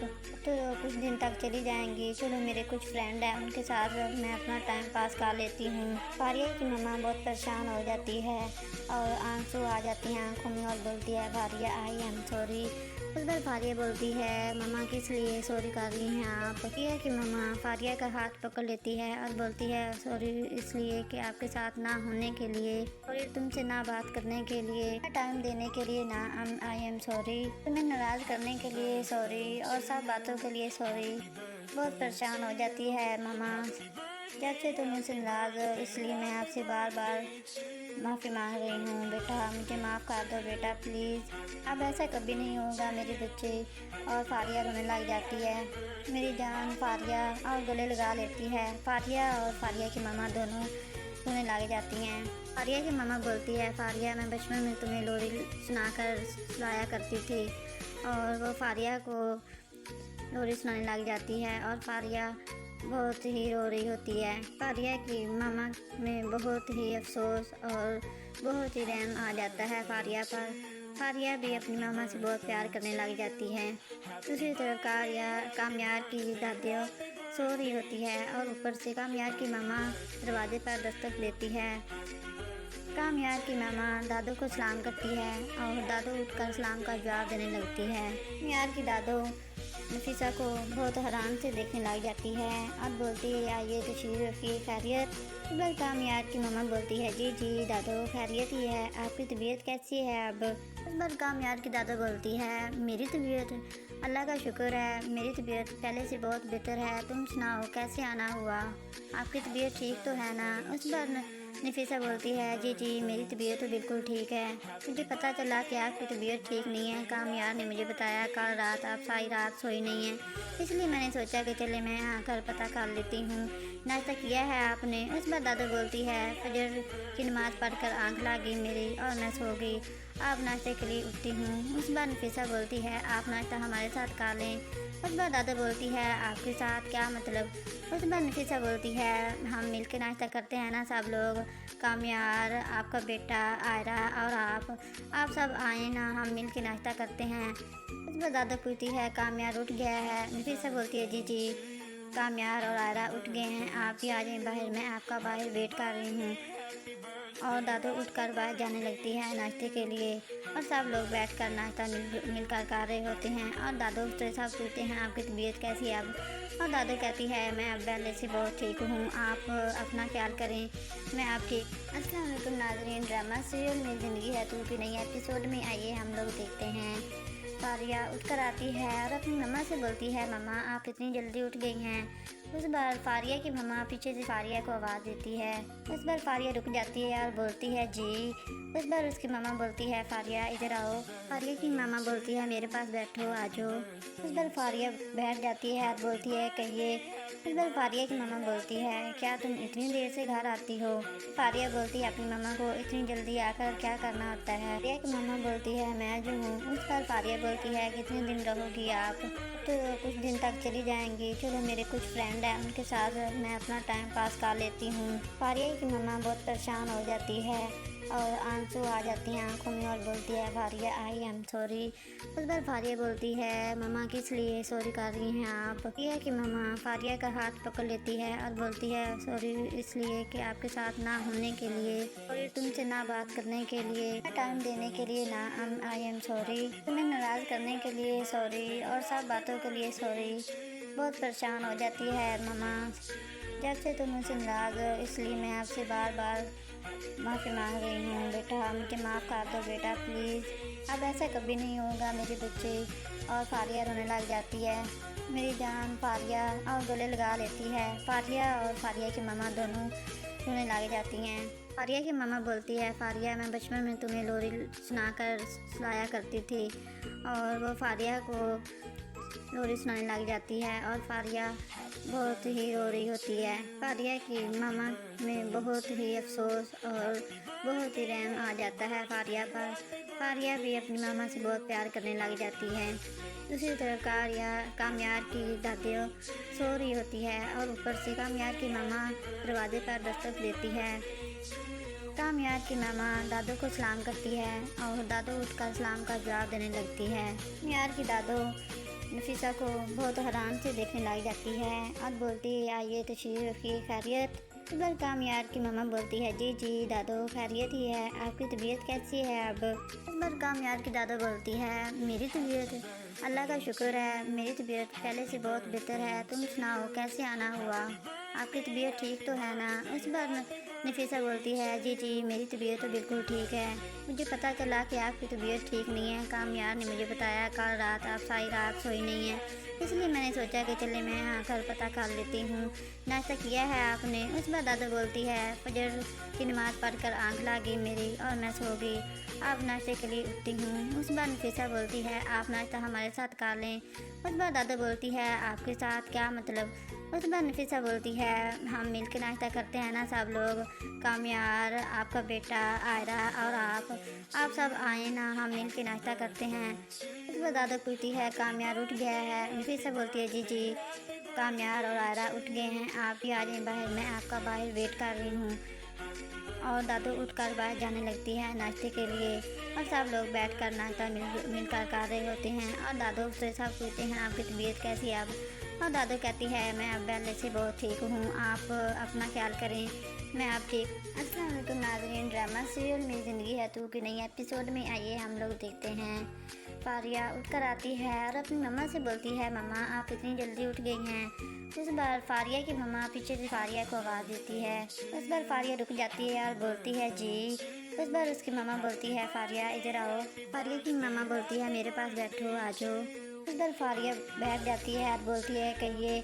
तो कुछ दिन तक चली जाएंगी। चलो मेरे कुछ फ्रेंड हैं उनके साथ मैं अपना टाइम पास कर लेती हूँ। फारिया की मम्मा बहुत परेशान हो जाती है और आंसू आ जाती हैं आंखों में और बोलती है फारिया आई एम सॉरी। उस बार फारिया बोलती है मम्मा किस लिए सॉरी कर रही हैं आप। फारिया की मम्मा फारिया का हाथ पकड़ लेती है और बोलती है सॉरी इसलिए कि आपके साथ ना होने के लिए, सॉरी तुमसे ना बात करने के लिए, टाइम देने के लिए ना, आई एम सॉरी, तुम्हें नाराज़ करने के लिए सॉरी और सब बातों के लिए सॉरी। बहुत परेशान हो जाती है मम्मा जब से तुम मुझसे नाराज़ हो, इसलिए मैं आपसे बार बार माफ़ी मांग रही हूँ। बेटा मुझे माफ़ कर दो बेटा प्लीज़, अब ऐसा कभी नहीं होगा मेरे बच्चे। और फारिया रोने लग जाती है मेरी जान फारिया और गले लगा लेती है। फारिया और फारिया की मामा दोनों रोने लग जाती हैं। फारिया की मामा बोलती है फारिया मैं बचपन में तुम्हें लोरी सुनाकर सुलाया करती थी। और वो फारिया को लोरी सुनाने लग जाती है और फारिया बहुत ही रो रही होती है। फारिया की मामा में बहुत ही अफसोस और बहुत ही रहम आ जाता है फारिया पर। फारिया भी अपनी मामा से बहुत प्यार करने लग जाती है। दूसरी तरफ कामयार की दादियों सो रही होती है और ऊपर से कामयार की मामा दरवाजे पर दस्तक देती है। कामयार की मामा दादू को सलाम करती है और दादू उठकर सलाम का जवाब देने लगती है। कामयार की दादू नफीसा को बहुत हैरान से देखने लग जाती है और बोलती है आइए तशरीफ रखिए खैरियत। बस कामयार की मम्मा बोलती है जी जी दादू खैरियत ही है, आपकी तबीयत कैसी है अब। उस पर कामयार की दादू बोलती है मेरी तबीयत अल्लाह का शुक्र है, मेरी तबीयत पहले से बहुत बेहतर है। तुम सुनाओ कैसे आना हुआ, आपकी तबीयत ठीक तो है ना। उस पर नफीसा बोलती है जी जी मेरी तबीयत तो बिल्कुल ठीक है, मुझे पता चला कि आपकी तबीयत ठीक नहीं है। कामयार ने मुझे बताया कल रात आप सारी रात सोई नहीं है, इसलिए मैंने सोचा कि चले मैं आकर पता कर लेती हूँ। नाश्ता किया है आपने। उस पर दादा बोलती है फजर की नमाज़ पढ़कर आंख लगी मेरी और मैं सो गई, आप नाश्ते के लिए उठती हूँ। उस बार नफीसा बोलती है आप नाश्ता हमारे साथ खा लें। उस बार दादा बोलती है आपके साथ क्या मतलब। उस बार नफीसा बोलती है हम मिलकर नाश्ता करते हैं ना सब लोग, कामयार, आपका बेटा, आयरा और आप सब आए ना, हम मिल के नाश्ता करते हैं। उस पर दादा पूछती है कामयार उठ गया है। नफीसा बोलती है जी जी कामयार और आयरा उठ गए हैं, आप भी आ जाएं बाहर, मैं आपका बाहर वेट कर रही हूँ। और दादू उठकर बाहर जाने लगती है नाश्ते के लिए और सब लोग बैठकर नाश्ता मिलकर कर रहे होते हैं। और दादू से सब पूछते हैं आपकी तबीयत कैसी है अब। और दादू कहती है मैं अब पहले से बहुत ठीक हूँ, आप अपना ख्याल करें, मैं आप ठीक। अस्सलाम वालेकुम नाज़रीन, ड्रामा सीरियल मेरी ज़िंदगी है तू की नई एपिसोड में आइए हम लोग देखते हैं। फारिया उठकर आती है और अपनी मम्मा से बोलती है मम्मा आप इतनी जल्दी उठ गई हैं। उस बार फारिया की मम्मा पीछे से फारिया को आवाज़ देती है। उस बार फारिया रुक जाती है और बोलती है जी। उस बार उसकी मम्मा बोलती है फारिया इधर आओ। फारिया की मम्मा बोलती है मेरे पास बैठो आ जाओ। उस बार फारिया बैठ जाती है और बोलती है कहिए। उस बार फारिया की मम्मा बोलती है क्या तुम इतनी देर से घर आती हो। फारिया बोलती है अपनी मम्मा को इतनी जल्दी आकर क्या करना होता है। फारिया की मम्मा बोलती है मैं जो हूँ। उस बार फारिया बोलती है कितने दिन रहोगी आप। तो कुछ दिन तक चली जाएंगी। चलो मेरे कुछ फ्रेंड हैं उनके साथ मैं अपना टाइम पास कर लेती हूँ। फारिया की मम्मा बहुत परेशान हो जाती है और आंसू आ जाती हैं आंखों में और बोलती है फारिया आई एम सॉरी। उस बार फारिया बोलती है मम्मा किस लिए सॉरी कर रही हैं आप। फारिया की मम्मा फारिया का हाथ पकड़ लेती है और बोलती है सॉरी इसलिए कि आपके साथ ना होने के लिए, सॉरी तुमसे ना बात करने के लिए, टाइम देने के लिए ना, आई एम सॉरी, तुम्हें नाराज़ करने के लिए सॉरी और सब बातों के लिए सॉरी। बहुत परेशान हो जाती है मम्मा जब से तुम मुझसे नाराज़ हो, इसलिए मैं आपसे बार बार माफ़ी मांग रही हूँ। बेटा मुझे माफ़ कर दो बेटा प्लीज़, अब ऐसा कभी नहीं होगा मेरे बच्चे। और फारिया रोने लग जाती है मेरी जान फारिया और गले लगा लेती है। फारिया और फारिया की मम्मा दोनों रोने लग जाती हैं। फारिया की मम्मा बोलती है फारिया मैं बचपन में तुम्हें लोरी सुनाकर सुलाया करती थी। और वो फारिया को लोरी सुनाने लग जाती है और फारिया बहुत ही रो रही होती है। फारिया की मामा में बहुत ही अफसोस और बहुत ही रहम आ जाता है फारिया पर। फारिया भी अपनी मामा से बहुत प्यार करने लग जाती है। दूसरी तरफ कामयार की दादी सो रही होती है और ऊपर से कामयार की मामा दरवाजे पर दस्तक देती है। कामयार की मामा दादू को सलाम करती है और दादू उठकर सलाम का जवाब देने लगती है। कामयार की दादू नफीसा को बहुत हैरान से देखने लग जाती है और बोलती है, आइए तशरीफ रखिए, खैरियत। इस बार कामयार की मामा बोलती है, जी जी दादू खैरियत ही है, आपकी तबीयत कैसी है अब? इस बार कामयार की दादू बोलती है, मेरी तबीयत अल्लाह का शुक्र है, मेरी तबीयत पहले से बहुत बेहतर है, तुम सुनाओ कैसे आना हुआ, आपकी तबीयत ठीक तो है ना? इस बार नफीसा बोलती है, जी जी मेरी तबीयत तो बिल्कुल ठीक है, मुझे पता चला कि आपकी तबीयत ठीक नहीं है, कामयार ने मुझे बताया कल रात आप सारी रात सोई नहीं है, इसलिए मैंने सोचा कि चले मैं आकर पता कर लेती हूँ, नाश्ता किया है आपने? उस बार दादा बोलती है, फजर की नमाज़ पढ़कर आंख लगी मेरी और मैं सो गई, अब नाश्ते के लिए उठती हूँ। उस बार नफीसा बोलती है, आप नाश्ता हमारे साथ कर लें। उस बार दादा बोलती है, आपके साथ क्या मतलब? उस बार नफीसा बोलती है, हम मिल के नाश्ता करते हैं ना सब लोग, कामयार, आपका बेटा, आयरा और आप सब आए ना, हम मिल के नाश्ता करते हैं। उस बार दादा पूछती है, कामयार उठ गया है? नफीसा बोलती है, जी जी कामयार और आयरा उठ गए हैं, आप भी आ जाएं बाहर, मैं आपका बाहर वेट कर रही हूँ। और दादू उठकर बाहर जाने लगती है नाश्ते के लिए और सब लोग बैठकर नाश्ता मिलकर कर रहे होते हैं और दादू से सब पूछते हैं, आपकी तबीयत कैसी है अब? और दादू कहती है, मैं अब पहले से बहुत ठीक हूँ, आप अपना ख्याल करें, मैं आप ठीक। अस्सलाम वालेकुम नाज़रीन, ड्रामा सीरियल मेरी ज़िंदगी है तू के नए एपिसोड में आइए हम लोग देखते हैं। फारिया उठकर आती है और अपनी मम्मा से बोलती है, मम्मा आप इतनी जल्दी उठ गई हैं। इस बार फारिया की मम्मा पीछे से फारिया को आवाज़ देती है। इस बार फारिया रुक जाती है और बोलती है, जी। इस बार उसकी मम्मा बोलती है, फारिया इधर आओ। फारिया की मम्मा बोलती है, मेरे पास बैठो, आ जाओ। इस बार फारिया बैठ जाती है और बोलती है, कहिए।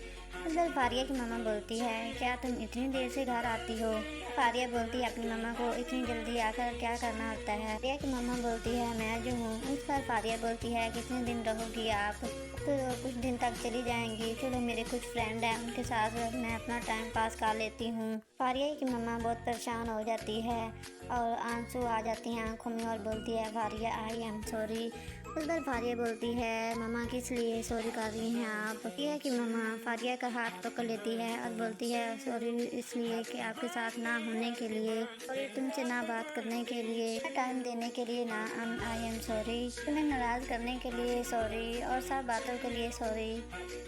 इस बार फारिया की मम्मा बोलती है, क्या तुम इतनी देर से घर आती हो? फारिया बोलती है अपनी मम्मा को, इतनी जल्दी आकर क्या करना होता है? फारिया की मम्मा बोलती है, मैं जो हूँ। उस पर फारिया बोलती है, कितने दिन रहोगी आप? तो कुछ दिन तक चली जाएंगी, चलो मेरे कुछ फ्रेंड हैं उनके साथ मैं अपना टाइम पास कर लेती हूँ। फारिया की मम्मा बहुत परेशान हो जाती है और आंसू आ जाती हैं आंखों में और बोलती है, फारिया आई एम सॉरी। उस बार फारिया बोलती है, मम्मा किस लिए सॉरी कर रही हैं आप? फारिया की मम्मा फारिया का हाथ पकड़ लेती है और बोलती है, सॉरी इसलिए कि आपके साथ ना होने के लिए, सॉरी तुमसे ना बात करने के लिए, टाइम देने के लिए ना, आई एम सॉरी, तुम्हें नाराज़ करने के लिए सॉरी और सब बातों के लिए सॉरी।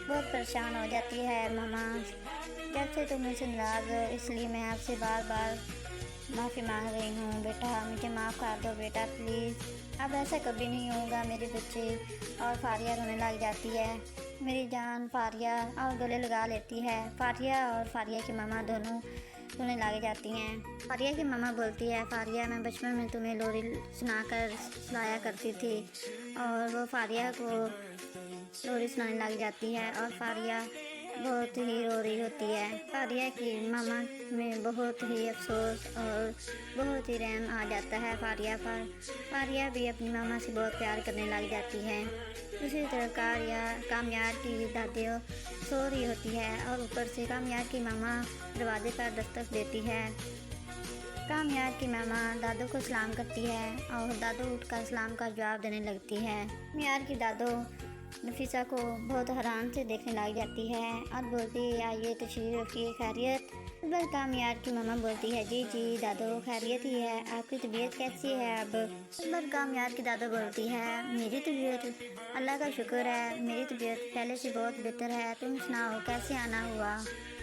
बहुत परेशान हो जाती है मम्मा, जब से तुम मुझसे नाराज़ हो इसलिए मैं आपसे बार बार माफ़ी मांग रही हूँ। बेटा मुझे माफ़ कर दो बेटा प्लीज़, अब ऐसा कभी नहीं होगा मेरे बच्चे। और फारिया रोने लग जाती है, मेरी जान फारिया, और गले लगा लेती है। फारिया और फारिया की मामा दोनों रोने लग जाती हैं। फारिया की मामा बोलती है, फारिया मैं बचपन में तुम्हें लोरी सुनाकर सुनाया करती थी। और वो फारिया को लोरी सुनाने लग जाती है और फारिया बहुत ही रो रही होती है। फारिया की मामा में बहुत ही अफसोस और बहुत ही रहम आ जाता है फारिया पर। फारिया भी अपनी मामा से बहुत प्यार करने लग जाती है। दूसरी तरफ कामयार की दादी सो रही होती है और ऊपर से कामयार की मामा दरवाजे पर दस्तक देती है। कामयार की मामा दादू को सलाम करती है और दादू उठकर सलाम का जवाब देने लगती है। कामयार की दादू नफीसा को बहुत हैरान से देखने लग जाती है और बोलती है, आइए तशरीफ रखिए, खैरियत? इस बार कामयार की मम्मा बोलती है, जी जी दादू खैरियत ही है, आपकी तबीयत कैसी है अब? इस बार कामयार की दादू बोलती है, मेरी तबीयत अल्लाह का शुक्र है, मेरी तबीयत पहले से बहुत बेहतर है, तुम सुनाओ कैसे आना हुआ,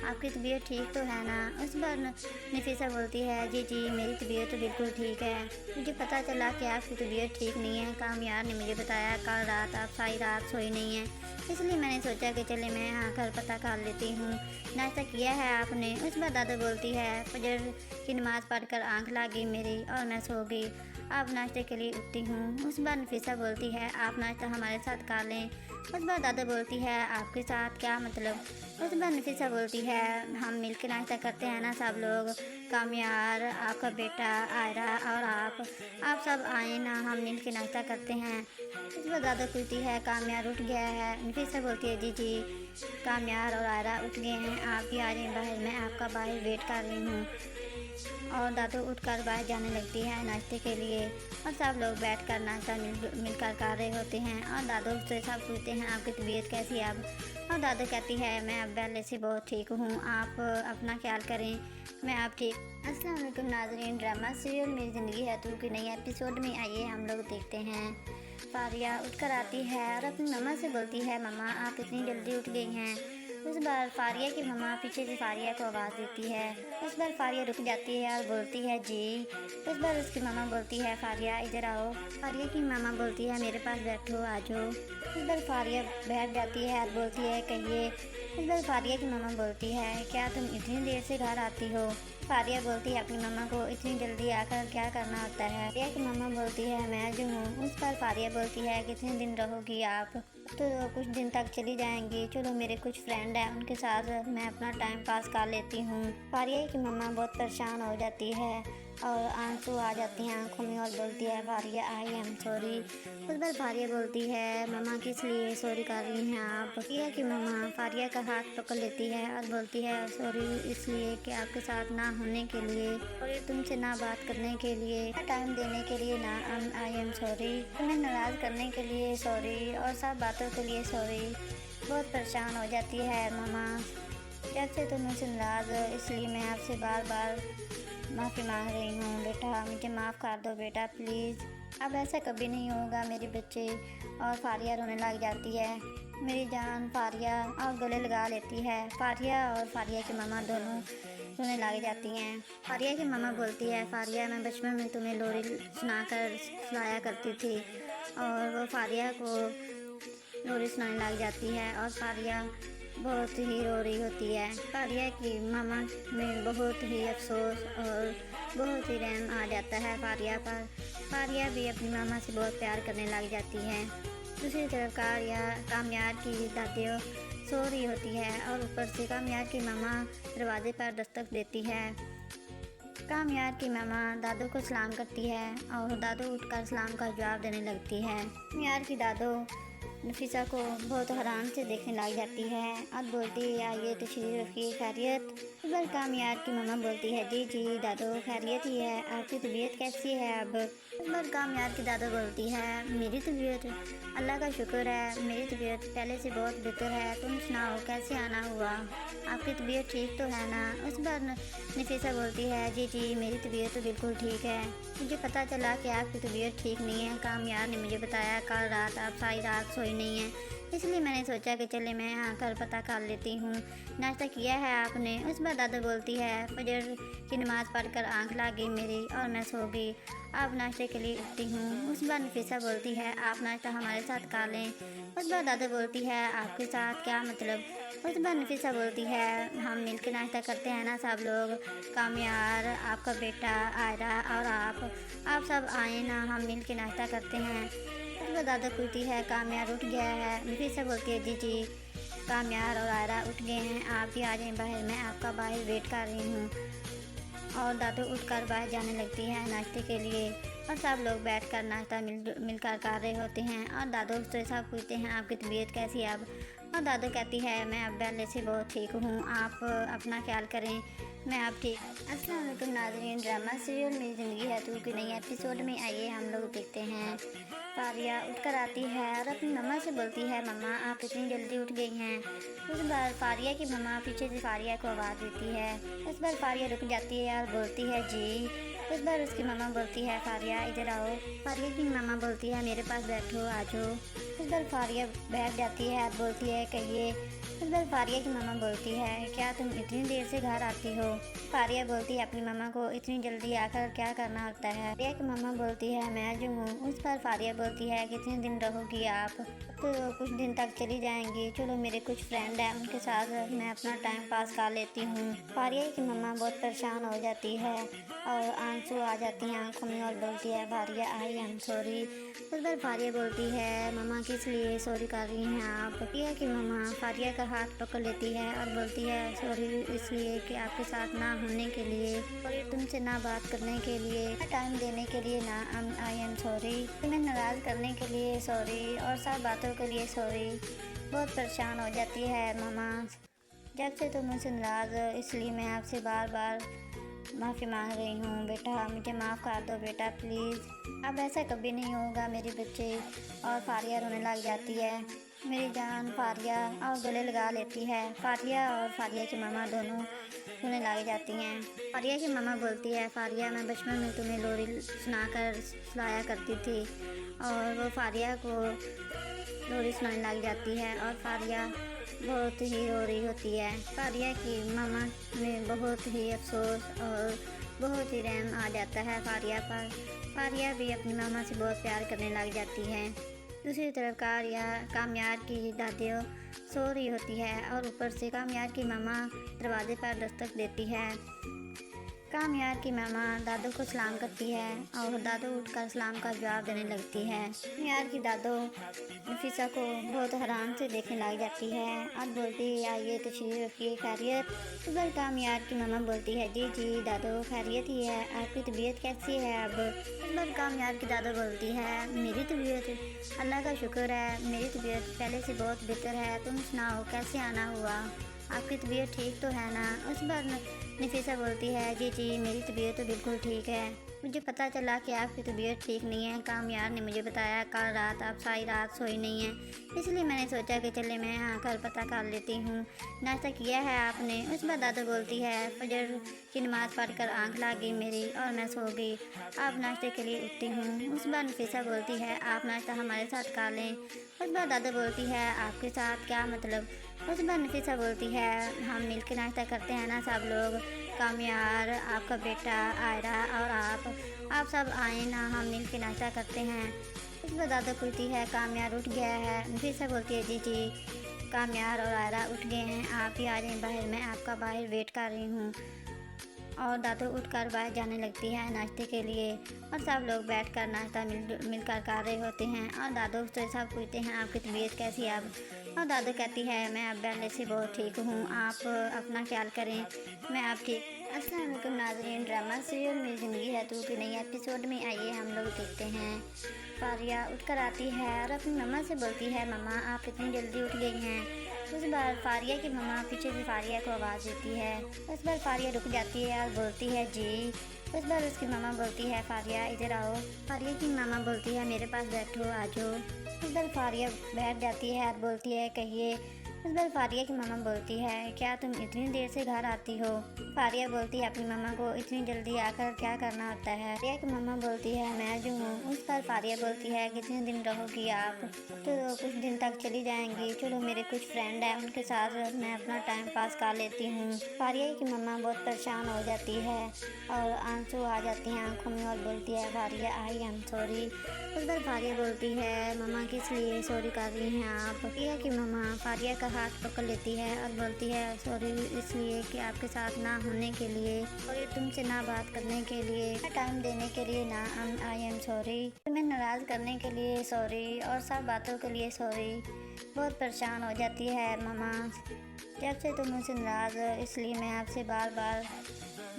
आपकी तबीयत ठीक तो है ना? उस बार नफीसा बोलती है, जी जी मेरी तबीयत तो बिल्कुल ठीक है, मुझे पता चला कि आपकी तबीयत ठीक नहीं है, कामयार ने मुझे बताया कल रात आप सारी रात सोई नहीं है, इसलिए मैंने सोचा कि चले मैं आकर पता कर लेती हूँ। नाश्ता किया है आपने? उस बार दादा बोलती है, फजर की नमाज़ पढ़कर आंख लगी मेरी और मैं सो गई, अब नाश्ते के लिए उठती हूँ। उस बार नफीसा बोलती है, आप नाश्ता हमारे साथ कर लें। उस बार दादा बोलती है, आपके साथ क्या मतलब? उस बार नफीसा बोलती है, हम मिल के नाश्ता करते हैं ना सब लोग, कामयार, आपका बेटा, आयरा और आप सब आए ना, हम मिल के नाश्ता करते हैं। उस बार दादा पूछती है, कामयार उठ गया है? नफीसा बोलती है, जी जी कामयार और आयरा उठ गए हैं, आप भी आ जाएं बाहर, मैं आपका बाहर वेट कर रही हूँ। और दादू उठकर बाहर जाने लगती है नाश्ते के लिए और सब लोग बैठकर नाश्ता मिलकर कर रहे होते हैं और दादू से सब पूछते हैं आपकी तबीयत कैसी है अब। और दादू कहती है मैं अब पहले से बहुत ठीक हूँ, आप अपना ख्याल करें, मैं आप ठीक। अस्सलाम वालेकुम नाज़रीन, ड्रामा सीरियल मेरी ज़िंदगी है तू के नए एपिसोड में आइए हम लोग देखते हैं। फारिया उठकर आती है और अपनी मम्मा से बोलती है मम्मा आप इतनी जल्दी उठ गई हैं। उस बार फारिया की मम्मा पीछे से फारिया को आवाज़ देती है। उस बार फारिया रुक जाती है और बोलती है जी। उस बार उसकी मम्मा बोलती है फारिया इधर आओ। फारिया की मम्मा बोलती है मेरे पास बैठो आ जाओ। उस बार फारिया बैठ जाती है और बोलती है कहिए। उस बार फारिया की मम्मा बोलती है क्या तुम इतनी देर से घर आती हो। फारिया बोलती है अपनी मम्मा को इतनी जल्दी आकर क्या करना होता है। फारिया की मम्मा बोलती है मैं जो हूँ। उस पर फारिया बोलती है कितने दिन रहोगी आप। तो कुछ दिन तक चली जाएंगी, चलो मेरे कुछ फ्रेंड हैं उनके साथ मैं अपना टाइम पास कर लेती हूँ। फारिया की मम्मा बहुत परेशान हो जाती है और आंसू आ जाती हैं आंखों में और बोलती है फारिया आई एम सॉरी। उस बार फारिया बोलती है मम्मा किस लिए सॉरी कर रही हैं आप। फारिया की मम्मा फारिया का हाथ पकड़ लेती है और बोलती है सॉरी इसलिए कि आपके साथ ना होने के लिए और तुमसे ना बात करने के लिए, टाइम देने के लिए ना आई एम सॉरी, तुम्हें नाराज़ करने के लिए सॉरी और सब बातों के लिए सॉरी। बहुत परेशान हो जाती है मम्मा, जब से तुम मुझसे नाराज़ हो इसलिए मैं आपसे बार बार माफ़ी मांग रही हूँ। बेटा मुझे माफ़ कर दो बेटा प्लीज़, अब ऐसा कभी नहीं होगा मेरे बच्चे। और फारिया रोने लग जाती है मेरी जान फारिया और गले लगा लेती है। फारिया और फारिया की मम्मा दोनों रोने लग जाती हैं। फारिया की मम्मा बोलती है फारिया मैं बचपन में तुम्हें लोरी सुनाकर सुलाया करती थी और वो फारिया को लोरी सुनाने लग जाती है और फारिया बहुत ही रो रही होती है। फारिया की मामा में बहुत ही अफसोस और बहुत ही रहम आ जाता है फारिया पर। फारिया भी अपनी मामा से बहुत प्यार करने लग जाती है। दूसरी तरफ कामयार की दादियों सो रही होती है और ऊपर से कामयार की मामा दरवाजे पर दस्तक देती है। कामयार की मामा दादू को सलाम करती है और दादू उठकर सलाम का जवाब देने लगती है। कामयार की दादू नफीसा को बहुत हैरान से देखने लग जाती है और बोलती है आइए तशरीफ रखिए खैरियत। इस बार कामयार की मम्मा बोलती है जी जी दादू खैरियत ही है, आपकी तबीयत कैसी है अब। इस बार कामयार की दादू बोलती है मेरी तबीयत अल्लाह का शुक्र है, मेरी तबीयत पहले से बहुत बेहतर है, तुम सुनाओ कैसे आना हुआ, आपकी तबीयत ठीक तो है ना। उस बार नफीसा बोलती है जी जी मेरी तबीयत तो बिल्कुल ठीक है, मुझे पता चला कि आपकी तबीयत ठीक नहीं है, कामयार ने मुझे बताया कल रात आप सारी रात सोई नहीं है, इसलिए मैंने सोचा कि चले मैं आकर पता कर लेती हूँ, नाश्ता किया है आपने। उस बार दादा बोलती है फजर की नमाज़ पढ़कर आंख लग गई मेरी और मैं सो गई, अब नाश्ते के लिए उठती हूँ। उस बार नफीसा बोलती है आप नाश्ता हमारे साथ खा लें। उस बार दादा बोलती है आपके साथ क्या मतलब। उस बार नफीसा बोलती है हम मिलकर नाश्ता करते हैं ना सब लोग, कामयार आपका बेटा आयरा और आप सब आए ना, हम मिलकर नाश्ता करते हैं। उस बार दादा पूछती है कामयार उठ गया है। नफीसा बोलती है जी जी कामयार और आयरा उठ गए हैं, आप भी आ जाएं बाहर, मैं आपका बाहर वेट कर रही हूँ। और दादू उठकर बाहर जाने लगती है नाश्ते के लिए और सब लोग बैठकर नाश्ता मिलकर कर रहे होते हैं और दादू से सब पूछते हैं आपकी तबीयत कैसी है अब। और दादू कहती है मैं अब पहले से बहुत ठीक हूँ, आप अपना ख्याल करें, मैं आप ठीक। अस्सलाम वालेकुम नाज़रीन, ड्रामा सीरियल मेरी ज़िंदगी है तू के नए एपिसोड में आइए हम लोग देखते हैं। फारिया उठकर आती है और अपनी मम्मा से बोलती है मम्मा आप इतनी जल्दी उठ गई हैं। उस बार फारिया की मम्मा पीछे से फारिया को आवाज़ देती है। उस बार फारिया रुक जाती है और बोलती है जी। उस बार उसकी मम्मा बोलती है फारिया इधर आओ। फारिया की मम्मा बोलती है मेरे पास बैठो आ जाओ। उस बार फारिया बैठ जाती है और बोलती है कहिए। उस बार फारिया की मम्मा बोलती है क्या तुम इतनी देर से घर आती हो। फारिया बोलती है अपनी मम्मा को इतनी जल्दी आकर क्या करना होता है। फारिया की मम्मा बोलती है मैं जो हूँ। उस पर फारिया बोलती है कितने दिन रहोगी आप। तो कुछ दिन तक चली जाएंगी, चलो मेरे कुछ फ्रेंड हैं उनके साथ मैं अपना टाइम पास कर लेती हूँ। फारिया की मम्मा बहुत परेशान हो जाती है और आंसू आ जाती हैं आंखों में और बोलती है फारिया आई एम सॉरी। उस बार फारिया बोलती है मम्मा किस लिए सॉरी कर रही हैं आप। फारिया की मम्मा फारिया का हाथ पकड़ लेती है और बोलती है सॉरी इसलिए कि आपके साथ ना होने के लिए और तुमसे ना बात करने के लिए, टाइम देने के लिए ना आई एम सॉरी, तुम्हें नाराज़ करने के लिए सॉरी और सब बातों के लिए सॉरी। बहुत परेशान हो जाती है मम्मा, जब से तुम मुझसे नाराज़ हो इसलिए मैं आपसे बार बार माफ़ी मांग रही हूँ बेटा, मुझे माफ़ कर दो बेटा प्लीज़। अब ऐसा कभी नहीं होगा मेरे बच्चे। और फारिया रोने लग जाती है, मेरी जान फारिया, और गले लगा लेती है। फारिया और फारिया की मामा दोनों रोने लग जाती हैं। फारिया की मामा बोलती है, फारिया मैं बचपन में तुम्हें लोरी सुनाया करती थी। और वो फारिया को लोरी सुनाने लग जाती है और फारिया बहुत ही रो रही होती है। फारिया की मामा में बहुत ही अफसोस और बहुत ही रहम आ जाता है फारिया पर। फारिया भी अपनी मामा से बहुत प्यार करने लग जाती है। दूसरी तरफ कामयार की दादी सो रही होती है और ऊपर से कामयार की मामा दरवाजे पर दस्तक देती है। कामयार की मामा दादू को सलाम करती है और दादू उठकर सलाम का जवाब देने लगती है। कामयार की दादू नफीसा को बहुत हैरान से देखने लग जाती है और बोलती है, आइए तशरीफ रखिए, खैरियत। इस बार कामयार की मामा बोलती है, जी जी दादू खैरियत ही है, आपकी तबीयत कैसी है अब? इस बार कामयार की दादू बोलती है, मेरी तबीयत अल्लाह का शुक्र है, मेरी तबीयत पहले से बहुत बेहतर है। तुम सुनाओ कैसे आना हुआ, आपकी तबीयत ठीक तो है ना? उस बार नफीसा बोलती है, जी जी मेरी तबीयत तो बिल्कुल ठीक है। मुझे पता चला कि आपकी तबीयत ठीक नहीं है। कामयार ने मुझे बताया कल रात आप सारी रात सोई नहीं हैं, इसलिए मैंने सोचा कि चले मैं आकर पता कर लेती हूँ। नाश्ता किया है आपने? उस बार दादू बोलती है, फजर की नमाज़ पढ़कर आंख लग गई मेरी और मैं सो गई। आप नाश्ते के लिए उठती हूँ। उस बार नफीसा बोलती है, आप नाश्ता हमारे साथ कर लें। उस बार दादा बोलती है, आपके साथ क्या मतलब? उस बार नफीसा बोलती है, हम मिलकर नाश्ता करते हैं ना सब लोग, कामयार, आपका बेटा, आयरा और आप सब आए ना, हम मिलकर नाश्ता करते हैं। उस बार दादा बोलती है, कामयार उठ गया है। नफीसा बोलती है, जी जी कामयार और आयरा उठ गए हैं, आप ही आ जाएं बाहर, मैं आपका बाहर वेट कर रही हूँ। और दादू उठकर बाहर जाने लगती है नाश्ते के लिए और सब लोग बैठकर नाश्ता मिलकर कर रहे होते हैं। और दादू से सब पूछते हैं, आपकी तबीयत कैसी है अब? और दादू कहती है, मैं अब पहले से बहुत ठीक हूँ, आप अपना ख्याल करें, मैं आप ठीक। अस्सलाम वालेकुम नाज़रीन, ड्रामा सीरियल मेरी ज़िंदगी है तू की नई एपिसोड में आइए हम लोग देखते हैं। फारिया उठकर आती है और अपनी मम्मा से बोलती है, मम्मा आप इतनी जल्दी उठ गई हैं। उस बार फारिया की मम्मा पीछे से फारिया को आवाज़ देती है। उस बार फारिया रुक जाती है और बोलती है, जी। उस बार उसकी मामा बोलती है, फारिया इधर आओ। फारिया की मामा बोलती है, मेरे पास बैठो, आ जाओ। उस बार फारिया बैठ जाती है और बोलती है, कहिए। उस बार फारिया की मामा बोलती है, क्या तुम इतनी देर से घर आती हो? फारिया बोलती है अपनी मामा को, इतनी जल्दी आकर क्या करना होता है? फारिया की मामा बोलती है, मैं जो हूँ। उस पर फारिया बोलती है, कितने दिन रहोगी आप? तो कुछ दिन तक चली जाएंगी, चलो मेरे कुछ फ्रेंड हैं उनके साथ मैं अपना टाइम पास कर लेती हूँ। फारिया की मामा बहुत परेशान हो जाती है और आंसू आ जाती हैं आंखों में और बोलती है, फारिया आई एम सॉरी। उस बार फारिया बोलती है, मामा किस लिए सॉरी कर रही हैं आप? फारिया की मामा फारिया का हाथ पकड़ लेती है और बोलती है, सॉरी इसलिए कि आपके साथ ना होने के लिए, और तुमसे ना बात करने के लिए, टाइम देने के लिए ना, आई एम सॉरी। तुम्हें नाराज़ करने के लिए सॉरी और सब बातों के लिए सॉरी। बहुत परेशान हो जाती है मामा जब से तुम मुझसे नाराज़ हो, इसलिए मैं आपसे बार बार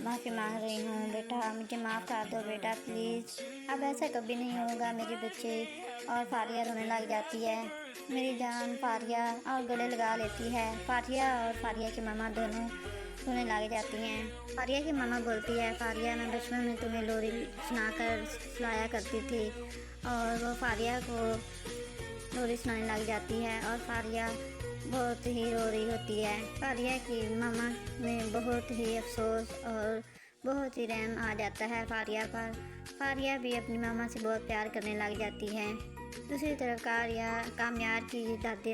माफ़ी मांग रही हूँ बेटा, मुझे माफ़ कर दो बेटा प्लीज़। अब ऐसा कभी नहीं होगा मेरे बच्चे। और फारिया रोने लग जाती है, मेरी जान फारिया, और गले लगा लेती है। फारिया और फारिया की मामा दोनों रोने लग जाती हैं। फारिया की मामा बोलती है, फारिया मैं बचपन में तुम्हें लोरी सुनाया करती थी। और वो फारिया को लोरी सुनाने लग जाती है और फारिया बहुत ही रो रही होती है। फारिया की मामा में बहुत ही अफसोस और बहुत ही रहम आ जाता है फारिया पर। फारिया भी अपनी मामा से बहुत प्यार करने लग जाती है। दूसरी तरफ कामयार की दादी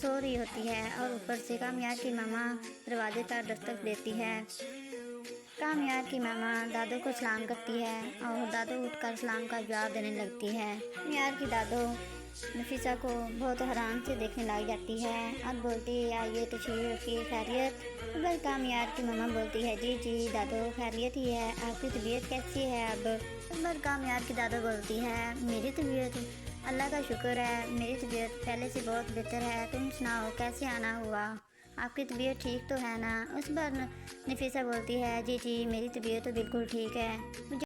सो रही होती है और ऊपर से कामयार की मामा दरवाजे पर दस्तक देती है। कामयार की मामा दादू को सलाम करती है और दादू उठकर सलाम का जवाब देने लगती है। कामयार की दादू नफीसा को बहुत हैरान से देखने लग जाती है और बोलती है, आइए तशरीफ रखिए, खैरियत। बस कामयार की मामा बोलती है, जी जी दादू खैरियत ही है, आपकी तबीयत कैसी है अब? इस बार कामयार की दादू बोलती है, मेरी तबीयत अल्लाह का शुक्र है, मेरी तबीयत पहले से बहुत बेहतर है। तुम सुनाओ कैसे आना हुआ, आपकी तबीयत ठीक तो है ना? उस बार नफीसा बोलती है, जी जी मेरी तबीयत तो बिल्कुल ठीक है, मुझे